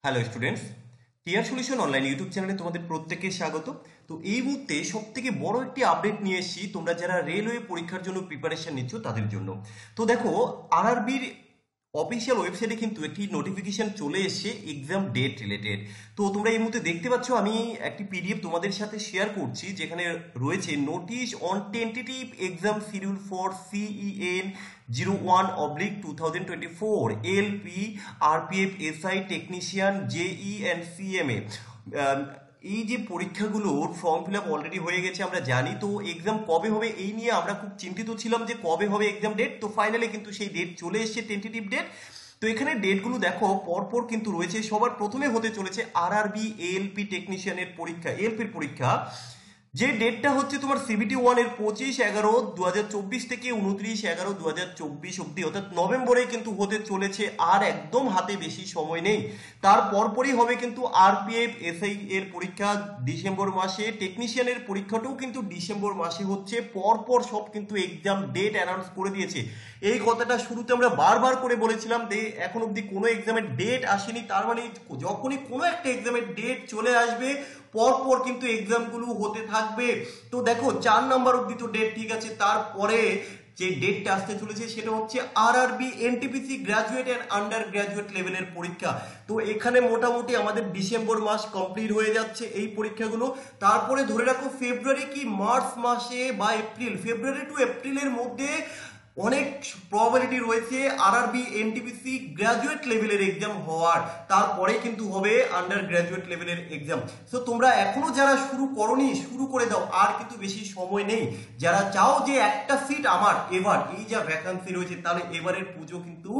Hello students, টিয়ার solution online YouTube চ্যানেলে তোমাদের প্রত্যেককে স্বাগত। তো এই মুহূর্তে সব থেকে বড় একটি আপডেট নিয়ে এসেছি তোমরা যারা রেলওয়ে পরীক্ষার জন্য প্রিপারেশন নিচ্ছ তাদের জন্য। তো দেখো, আরআরবির অফিসিয়াল ওয়েবসাইটে কিন্তু একটি নোটিফিকেশন চলে এসেছে এক্সাম ডেট রিলেটেড। তো তোমরা এই মুহূর্তে দেখতে পাচ্ছ আমি একটি পিডিএফ তোমাদের সাথে শেয়ার করছি, যেখানে রয়েছে notice on tentative exam schedule for CEN 01/2024 LP RPF SI technician JE and CMA। এই যে পরীক্ষাগুলোর ফর্ম ফিল আপ অলরেডি হয়ে গেছে আমরা জানি। তো এক্সাম কবে হবে এই নিয়ে আমরা খুব চিন্তিত ছিলাম যে কবে হবে এক্সাম ডেট। তো ফাইনালি কিন্তু সেই ডেট চলে এসেছে, টেন্টেটিভ ডেট। তো এখানে ডেটগুলো দেখো পরপর কিন্তু রয়েছে। সবার প্রথমে হতে চলেছে আরআরবি এএলপি টেকনিশিয়ানের পরীক্ষা, এএলপির পরীক্ষা। যে ডেটটা হচ্ছে তোমার CBT 1 এর 25/11/2024 থেকে 29/11/2024 অব্দি, অর্থাৎ নভেম্বরে কিন্তু হতে চলেছে। আর একদম হাতে বেশি সময় নেই। তার পরপরই হবে কিন্তু RPF SI এর পরীক্ষা ডিসেম্বর মাসে। টেকনিশিয়ানের পরীক্ষাটাও কিন্তু ডিসেম্বর মাসে হচ্ছে। পরপর সব কিন্তু এক্সাম ডেট অ্যানাউন্স করে দিয়েছে। এই কথাটা শুরুতে আমরা বারবার করে বলেছিলাম যে এখন অব্দি কোনো এক্সামের ডেট আসেনি, তার মানে যখনই কোনো একটা এক্সামের ডেট চলে আসবে পরপর কিন্তু এক্সামগুলো হতে থাকবে। তো দেখো 4 নাম্বার অব্দি তো ডেট ঠিক আছে, তারপরে যে ডেটটা আসতে চলেছে সেটা হচ্ছে RRB NTPC graduate and undergraduate লেভেলের পরীক্ষা। তো এখানে মোটামুটি আমাদের ডিসেম্বর মাস কমপ্লিট হয়ে যাচ্ছে এই পরীক্ষাগুলো। তারপরে ধরে রাখো ফেব্রুয়ারি কি মার্চ মাসে বা এপ্রিল, ফেব্রুয়ারি টু এপ্রিলের মধ্যে অনেক প্রবাবিলিটি রয়েছে আরআরবি এনটিপিসি গ্রাজুয়েট লেভেলের এক্সাম হওয়ার। তারপরে কিন্তু হবে আন্ডার গ্রাজুয়েট লেভেলের এক্সাম। সো তোমরা এখনো যারা শুরু করনি শুরু করে দাও, আর কিন্তু বেশি সময় নেই। যারা চাও যে একটা সিট আমার এবার এই যা ভ্যাকান্সি রয়েছে, তাহলে এবারের পুজো কিন্তু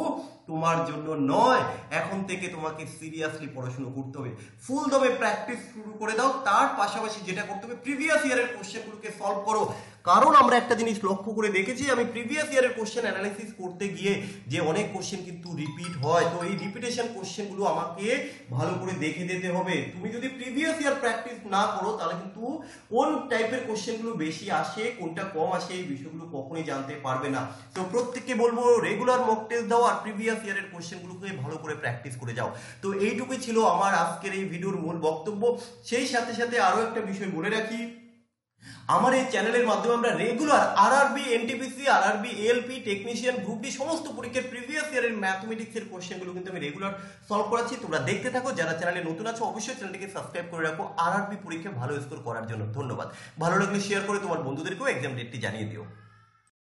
তোমার জন্য নয়। এখন থেকে তোমাকে সিরিয়াসলি পড়াশোনা করতে হবে, ফুল দমে প্র্যাকটিস শুরু করে দাও। তার পাশাপাশি যেটা করতে হবে, প্রিভিয়াস ইয়ারের কোশ্চেনগুলোকে সলভ করো। কারণ আমরা একটা জিনিস লক্ষ্য করে দেখেছি, আমি প্রিভিয়াস ইয়ারের কোশ্চেন অ্যানালাইসিস করতে গিয়ে যে অনেক কোশ্চেন কিন্তু রিপিট হয়। তো এই রিপিটেশন কোশ্চেনগুলো আমাকে ভালো করে দেখে দিতে হবে। তুমি যদি প্রিভিয়াস ইয়ার প্র্যাকটিস না করো তাহলে কিন্তু কোন টাইপের কোশ্চেনগুলো বেশি আসে কোনটা কম আসে এই বিষয়গুলো কখনোই জানতে পারবে না। তো প্রত্যেককে বলবো রেগুলার মক টেস্ট দাও আর প্রিভিয়াস ইয়ারের কোশ্চেনগুলোকে ভালো করে প্র্যাকটিস করে যাও। তো এইটুকুই ছিল আমার আজকের এই ভিডিওর মূল বক্তব্য। সেই সাথে সাথে আরো একটা বিষয় বলে রাখি, আমার এই চ্যানেলের মাধ্যমে আমরা regular RRB NTPC RRB ALP technician group D সমস্ত পরীক্ষার প্রিভিয়াস ইয়ারের ম্যাথমেটিক্স এর কোশ্চেনগুলো কিন্তু আমি রেগুলার সলভ করাচ্ছি। তোমরা দেখতে থাকো। যারা চ্যানেলে নতুন আছো অবশ্যই চ্যানেলটিকে সাবস্ক্রাইব করে রাখো আরআরবি পরীক্ষায় ভালো স্কোর করার জন্য। ধন্যবাদ। ভালো লাগলে শেয়ার করে তোমার বন্ধুদেরকেও এক্সাম ডেটটি জানিয়ে দিও।